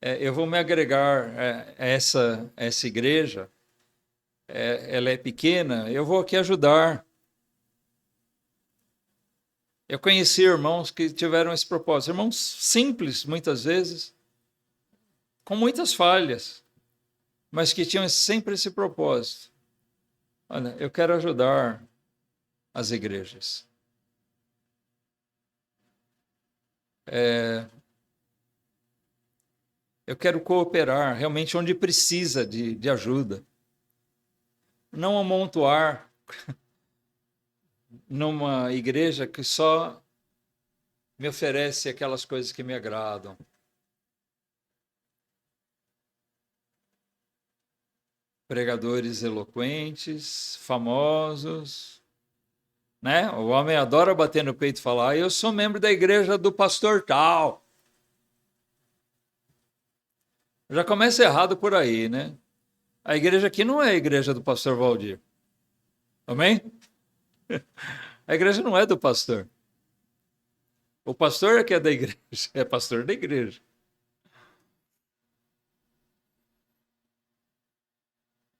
eu vou me agregar a essa igreja, ela é pequena, eu vou aqui ajudar. Eu conheci irmãos que tiveram esse propósito, irmãos simples, muitas vezes, com muitas falhas, mas que tinham sempre esse propósito. Olha, eu quero ajudar as igrejas. Eu quero cooperar realmente onde precisa de ajuda. Não amontoar numa igreja que só me oferece aquelas coisas que me agradam. Pregadores eloquentes, famosos, né? O homem adora bater no peito e falar: eu sou membro da igreja do pastor tal. Já começa errado por aí, né? A igreja aqui não é a igreja do pastor Valdir. Amém? A igreja não é do pastor. O pastor é que é da igreja, é pastor da igreja.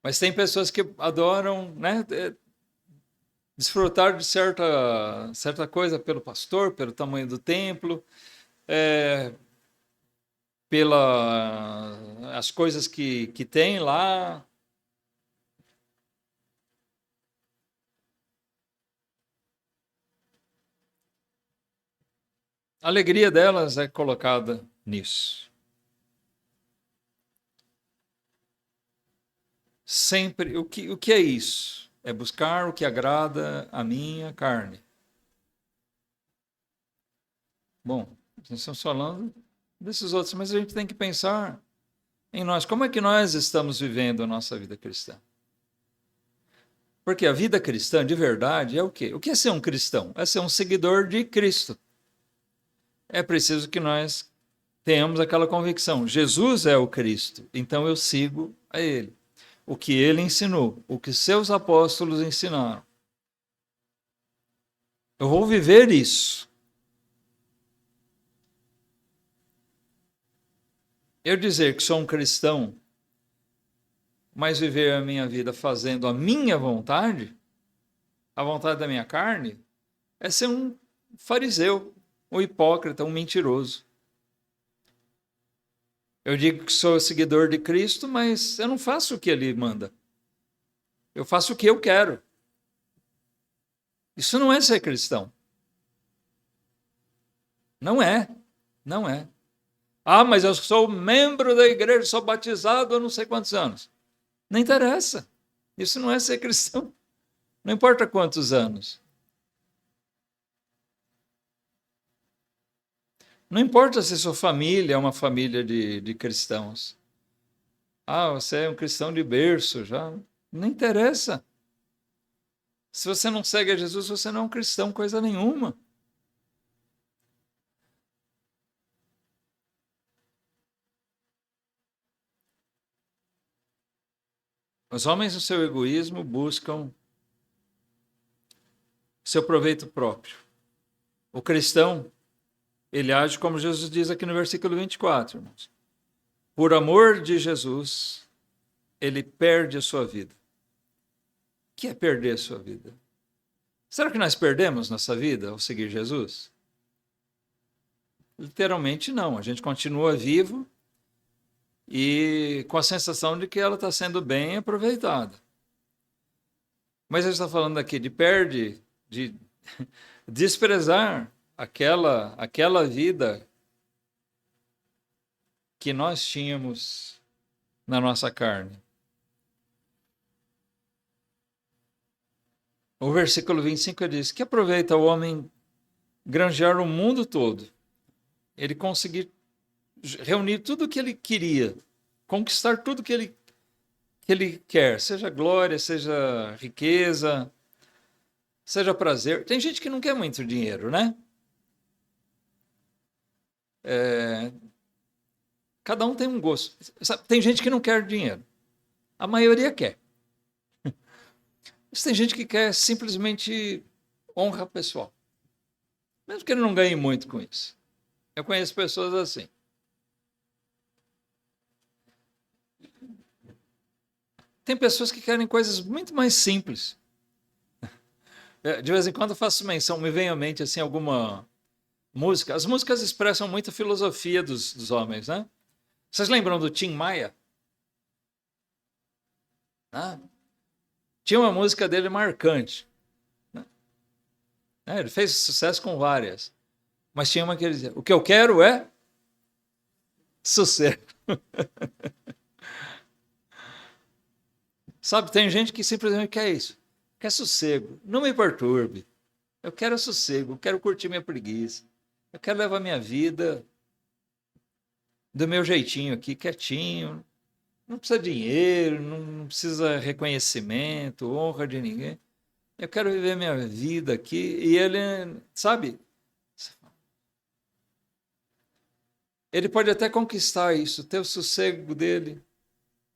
Mas tem pessoas que adoram, né, desfrutar de certa coisa pelo pastor, pelo tamanho do templo, as coisas que tem lá. A alegria delas é colocada nisso. Sempre, o que é isso? É buscar o que agrada a minha carne. Bom, nós estamos falando desses outros, mas a gente tem que pensar em nós. Como é que nós estamos vivendo a nossa vida cristã? Porque a vida cristã, de verdade, é o quê? O que é ser um cristão? É ser um seguidor de Cristo. É preciso que nós tenhamos aquela convicção. Jesus é o Cristo, então eu sigo a Ele. O que Ele ensinou, o que seus apóstolos ensinaram. Eu vou viver isso. Eu dizer que sou um cristão, mas viver a minha vida fazendo a minha vontade, a vontade da minha carne, é ser um fariseu, um hipócrita, um mentiroso. Eu digo que sou seguidor de Cristo, mas eu não faço o que Ele manda. Eu faço o que eu quero. Isso não é ser cristão. Não é. Não é. Ah, mas eu sou membro da igreja, sou batizado há não sei quantos anos. Não interessa. Isso não é ser cristão. Não importa quantos anos. Não importa se sua família é uma família de cristãos. Ah, você é um cristão de berço já. Não interessa. Se você não segue a Jesus, você não é um cristão, coisa nenhuma. Os homens, no seu egoísmo, buscam seu proveito próprio. O cristão, ele age como Jesus diz aqui no versículo 24, irmãos. Por amor de Jesus, ele perde a sua vida. O que é perder a sua vida? Será que nós perdemos nossa vida ao seguir Jesus? Literalmente não. A gente continua vivo e com a sensação de que ela está sendo bem aproveitada. Mas ele está falando aqui de desprezar aquela vida que nós tínhamos na nossa carne. O versículo 25 diz: que aproveita o homem granjear o mundo todo, ele conseguir reunir tudo o que ele queria, conquistar tudo que ele quer, seja glória, seja riqueza, seja prazer. Tem gente que não quer muito dinheiro, né? Cada um tem um gosto. Tem gente que não quer dinheiro. A maioria quer. Mas tem gente que quer simplesmente honra pessoal. Mesmo que ele não ganhe muito com isso. Eu conheço pessoas assim. Tem pessoas que querem coisas muito mais simples. De vez em quando eu faço menção, me vem à mente assim, alguma música. As músicas expressam muito a filosofia dos homens, né? Vocês lembram do Tim Maia? Ah, tinha uma música dele marcante. Né? Ele fez sucesso com várias. Mas tinha uma que ele dizia: o que eu quero é sossego. Sabe, tem gente que simplesmente quer isso. Quer sossego. Não me perturbe. Eu quero sossego. Eu quero curtir minha preguiça. Eu quero levar minha vida do meu jeitinho aqui, quietinho. Não precisa de dinheiro, não precisa reconhecimento, honra de ninguém. Eu quero viver minha vida aqui. E ele, sabe, ele pode até conquistar isso, ter o sossego dele.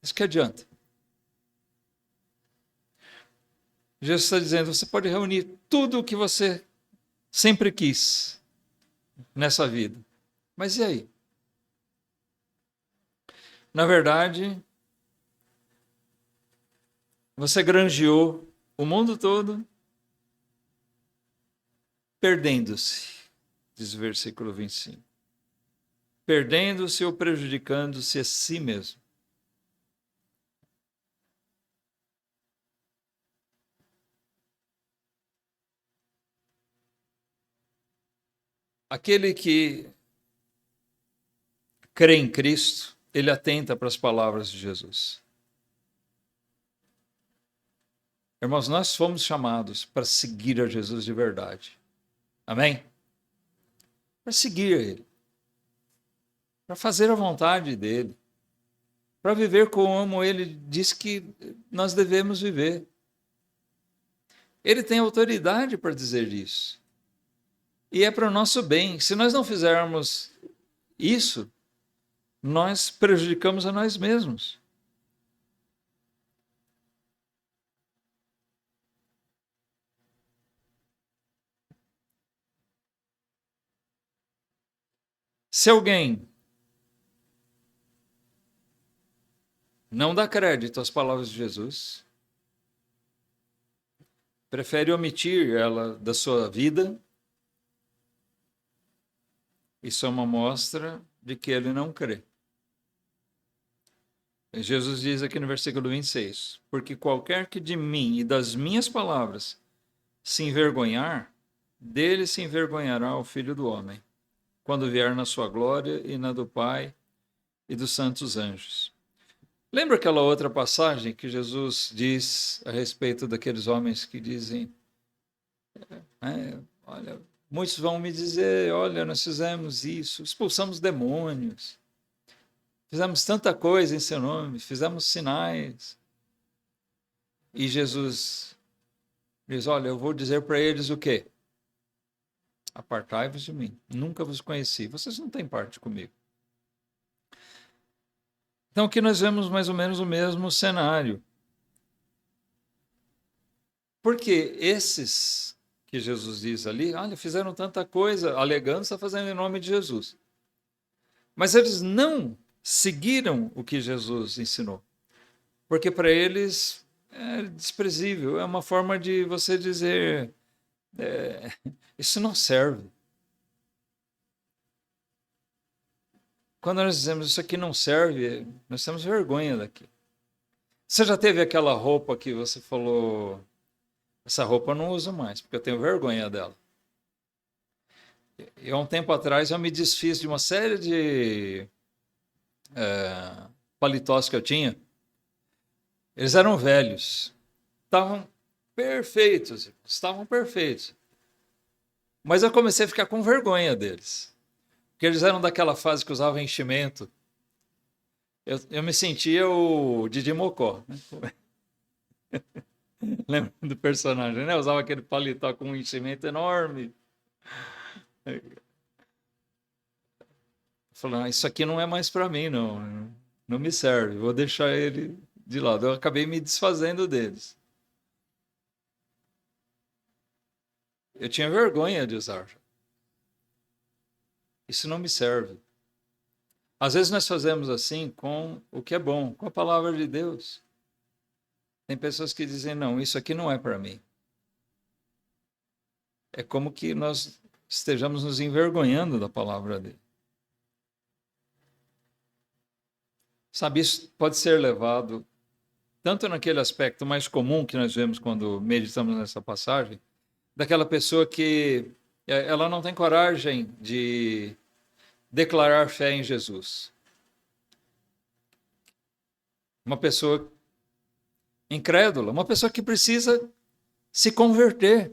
Isso que adianta. Jesus está dizendo: você pode reunir tudo o que você sempre quis nessa vida. Mas e aí? Na verdade, você granjeou o mundo todo perdendo-se, diz o versículo 25. Perdendo-se ou prejudicando-se a si mesmo. Aquele que crê em Cristo, ele atenta para as palavras de Jesus. Irmãos, nós fomos chamados para seguir a Jesus de verdade. Amém? Para seguir Ele. Para fazer a vontade dEle. Para viver como Ele diz que nós devemos viver. Ele tem autoridade para dizer isso. E é para o nosso bem. Se nós não fizermos isso, nós prejudicamos a nós mesmos. Se alguém não dá crédito às palavras de Jesus, prefere omitir ela da sua vida, isso é uma mostra de que ele não crê. Jesus diz aqui no versículo 26, porque qualquer que de mim e das minhas palavras se envergonhar, dele se envergonhará o Filho do Homem, quando vier na sua glória e na do Pai e dos santos anjos. Lembra aquela outra passagem que Jesus diz a respeito daqueles homens que dizem, olha, muitos vão me dizer, olha, nós fizemos isso, expulsamos demônios, fizemos tanta coisa em seu nome, fizemos sinais. E Jesus diz, olha, eu vou dizer para eles o quê? Apartai-vos de mim, nunca vos conheci, vocês não têm parte comigo. Então aqui nós vemos mais ou menos o mesmo cenário. Porque esses que Jesus diz ali, olha, fizeram tanta coisa, alegando está fazendo em nome de Jesus. Mas eles não seguiram o que Jesus ensinou. Porque para eles é desprezível, é uma forma de você dizer, isso não serve. Quando nós dizemos isso aqui não serve, nós temos vergonha daqui. Você já teve aquela roupa que você falou, essa roupa eu não uso mais, porque eu tenho vergonha dela. E há um tempo atrás eu me desfiz de uma série de paletós que eu tinha. Eles eram velhos, estavam perfeitos, Mas eu comecei a ficar com vergonha deles. Porque eles eram daquela fase que usavam enchimento. Eu me sentia o Didi Mocó. Né? Lembra do personagem, né? Eu usava aquele paletó com um enchimento enorme. Falando, isso aqui não é mais para mim, não. Não me serve, vou deixar ele de lado. Eu acabei me desfazendo deles. Eu tinha vergonha de usar. Isso não me serve. Às vezes nós fazemos assim com o que é bom, com a palavra de Deus. Tem pessoas que dizem, não, isso aqui não é para mim. É como que nós estejamos nos envergonhando da palavra dele. Sabe, isso pode ser levado tanto naquele aspecto mais comum que nós vemos quando meditamos nessa passagem, daquela pessoa que ela não tem coragem de declarar fé em Jesus. Uma pessoa incrédula, uma pessoa que precisa se converter.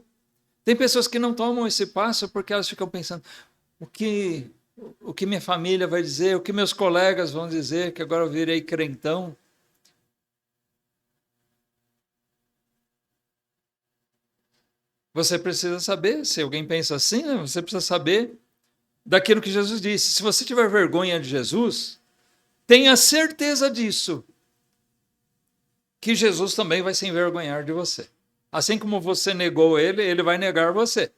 Tem pessoas que não tomam esse passo porque elas ficam pensando, o que minha família vai dizer, o que meus colegas vão dizer, que agora eu virei crentão. Você precisa saber, se alguém pensa assim, né? Você precisa saber daquilo que Jesus disse. Se você tiver vergonha de Jesus, tenha certeza disso, que Jesus também vai se envergonhar de você. Assim como você negou ele, ele vai negar você.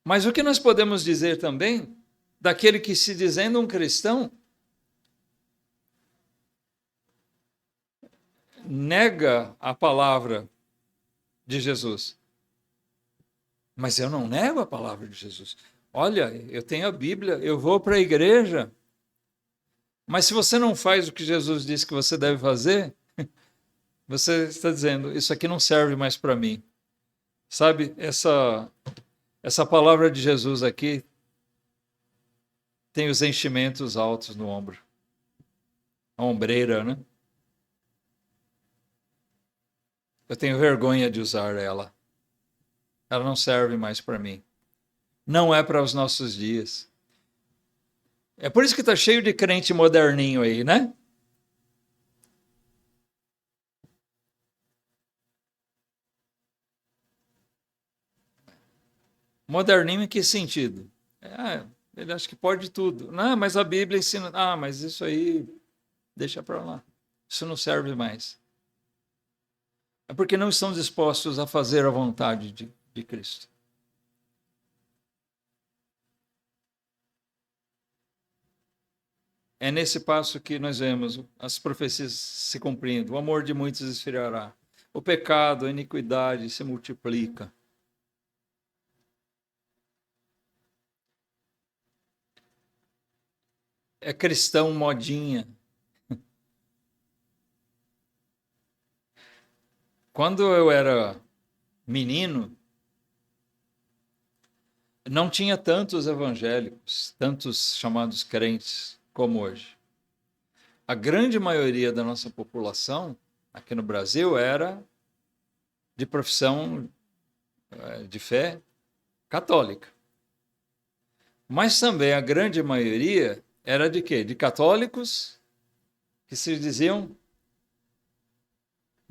Mas o que nós podemos dizer também daquele que, se dizendo um cristão, nega a palavra de Jesus? Mas eu não nego a palavra de Jesus. Olha, eu tenho a Bíblia, eu vou para a igreja. Mas se você não faz o que Jesus disse que você deve fazer, você está dizendo, isso aqui não serve mais para mim. Sabe, essa palavra de Jesus aqui tem os enchimentos altos no ombro. A ombreira, né? Eu tenho vergonha de usar ela. Ela não serve mais para mim. Não é para os nossos dias. É por isso que está cheio de crente moderninho aí, né? Moderninho em que sentido? Ele acha que pode tudo. Não, mas a Bíblia ensina. Ah, mas isso aí deixa para lá. Isso não serve mais. É porque não estão dispostos a fazer a vontade de Cristo. É nesse passo que nós vemos as profecias se cumprindo. O amor de muitos esfriará. O pecado, a iniquidade se multiplica. É cristão modinha. Quando eu era menino, não tinha tantos evangélicos, tantos chamados crentes como hoje. A grande maioria da nossa população aqui no Brasil era de profissão de fé católica. Mas também a grande maioria era de quê? De católicos que se diziam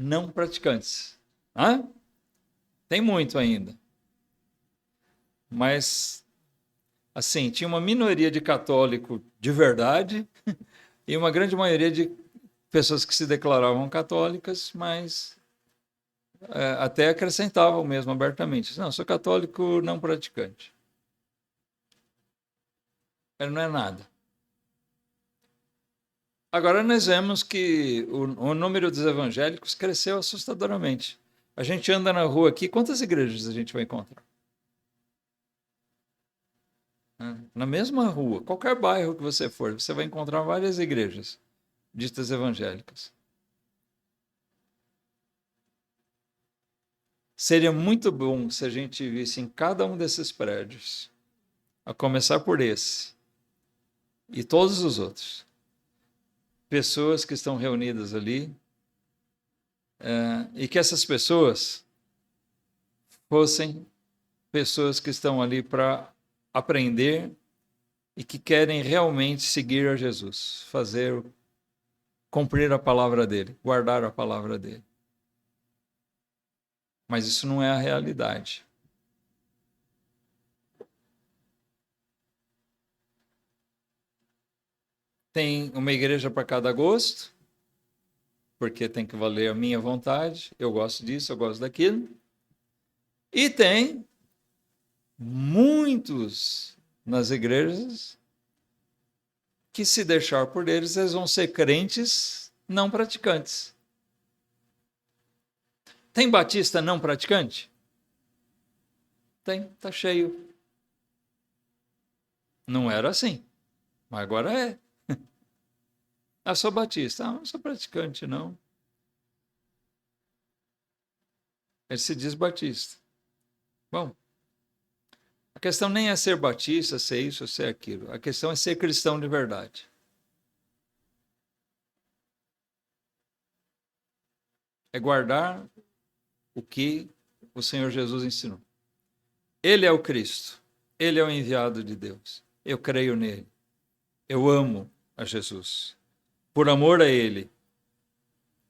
não praticantes. Tem muito ainda. Mas, assim, tinha uma minoria de católico de verdade e uma grande maioria de pessoas que se declaravam católicas, mas até acrescentavam mesmo abertamente: não, sou católico não praticante. Ele não é nada. Agora nós vemos que o número dos evangélicos cresceu assustadoramente. A gente anda na rua aqui, quantas igrejas a gente vai encontrar? Na mesma rua, qualquer bairro que você for, você vai encontrar várias igrejas ditas evangélicas. Seria muito bom se a gente visse em cada um desses prédios, a começar por esse e todos os outros, pessoas que estão reunidas ali, e que essas pessoas fossem pessoas que estão ali para aprender e que querem realmente seguir a Jesus, cumprir a palavra dele, guardar a palavra dele. Mas isso não é a realidade. Tem uma igreja para cada gosto, porque tem que valer a minha vontade, eu gosto disso, eu gosto daquilo. E tem muitos nas igrejas que, se deixar por eles vão ser crentes não praticantes. Tem batista não praticante? Tem, tá cheio. Não era assim, mas agora é. Ah, sou batista. Ah, não sou praticante, não. Ele se diz batista. Bom, a questão nem é ser batista, ser isso, ser aquilo. A questão é ser cristão de verdade. É guardar o que o Senhor Jesus ensinou. Ele é o Cristo. Ele é o enviado de Deus. Eu creio nele. Eu amo a Jesus. Por amor a ele,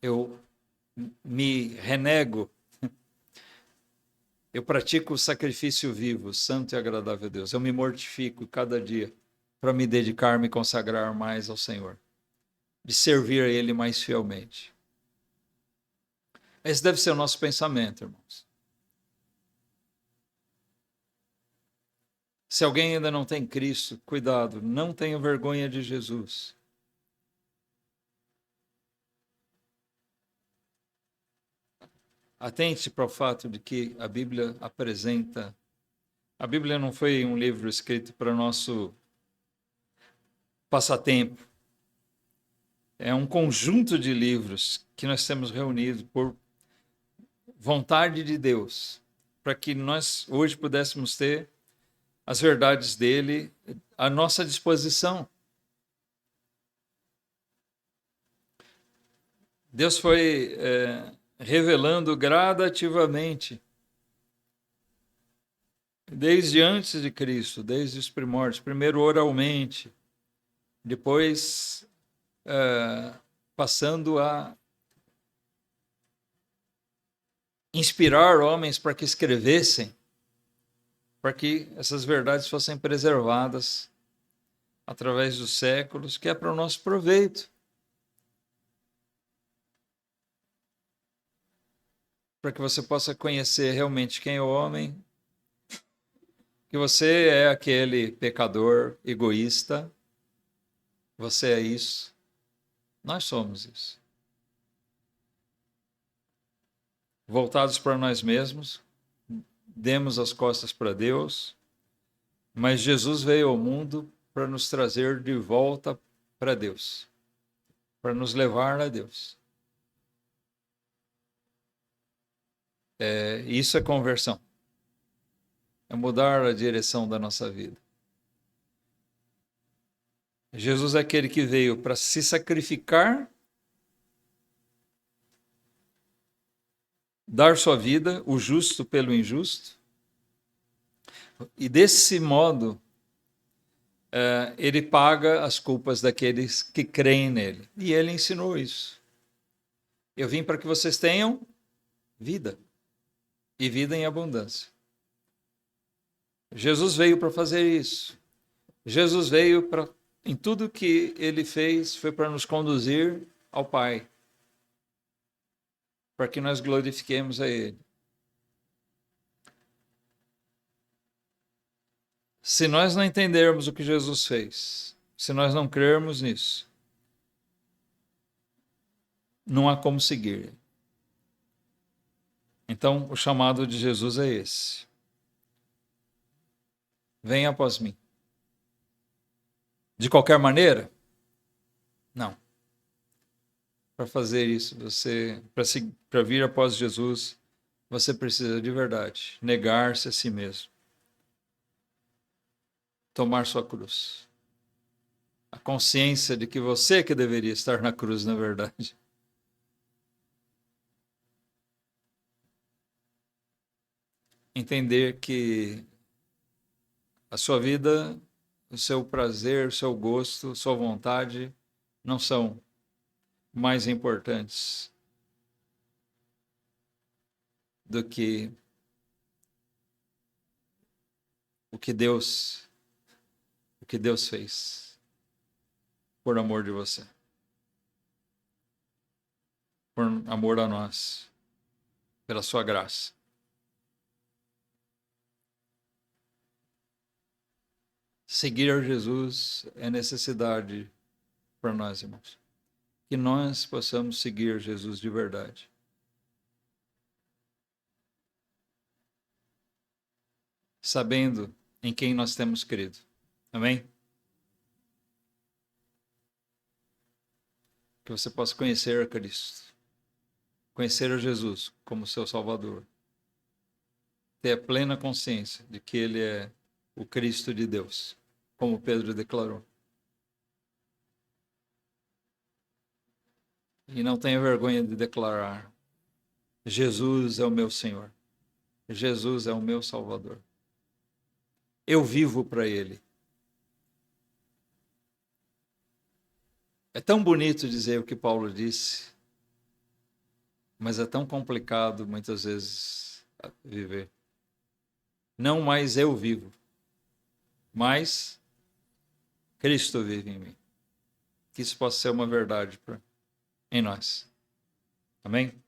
eu me renego. Eu pratico o sacrifício vivo, santo e agradável a Deus. Eu me mortifico cada dia para me dedicar, me consagrar mais ao Senhor, de servir a ele mais fielmente. Esse deve ser o nosso pensamento, irmãos. Se alguém ainda não tem Cristo, cuidado, não tenha vergonha de Jesus. Atente para o fato de que a Bíblia apresenta. A Bíblia não foi um livro escrito para nosso passatempo. É um conjunto de livros que nós temos reunido por vontade de Deus, para que nós hoje pudéssemos ter as verdades dele à nossa disposição. Deus foi revelando gradativamente, desde antes de Cristo, desde os primórdios, primeiro oralmente, depois passando a inspirar homens para que escrevessem, para que essas verdades fossem preservadas através dos séculos, que é para o nosso proveito. Para que você possa conhecer realmente quem é o homem, que você é aquele pecador egoísta, você é isso, nós somos isso. Voltados para nós mesmos, demos as costas para Deus, mas Jesus veio ao mundo para nos trazer de volta para Deus, para nos levar a Deus. Isso é conversão. É mudar a direção da nossa vida. Jesus é aquele que veio para se sacrificar, dar sua vida, o justo pelo injusto, e desse modo ele paga as culpas daqueles que creem nele. E ele ensinou isso. Eu vim para que vocês tenham vida, e vida em abundância. Jesus veio para fazer isso. Jesus veio para em tudo que ele fez foi para nos conduzir ao Pai, para que nós glorifiquemos a Ele. Se nós não entendermos o que Jesus fez, se nós não crermos nisso, não há como seguir. Então, o chamado de Jesus é esse: venha após mim. De qualquer maneira? Não. Para fazer isso, para vir após Jesus, você precisa de verdade negar-se a si mesmo, tomar sua cruz. A consciência de que você que deveria estar na cruz, na verdade. Entender que a sua vida, o seu prazer, o seu gosto, sua vontade não são mais importantes do que o que Deus fez por amor de você, por amor a nós, pela sua graça. Seguir a Jesus é necessidade para nós, irmãos. Que nós possamos seguir Jesus de verdade. Sabendo em quem nós temos crido. Amém? Que você possa conhecer a Cristo. Conhecer a Jesus como seu Salvador. Ter a plena consciência de que Ele é o Cristo de Deus, como Pedro declarou. E não tenha vergonha de declarar: Jesus é o meu Senhor. Jesus é o meu Salvador. Eu vivo para Ele. É tão bonito dizer o que Paulo disse, mas é tão complicado muitas vezes viver. Não mais eu vivo, mas Cristo vive em mim. Que isso possa ser uma verdade em nós. Amém?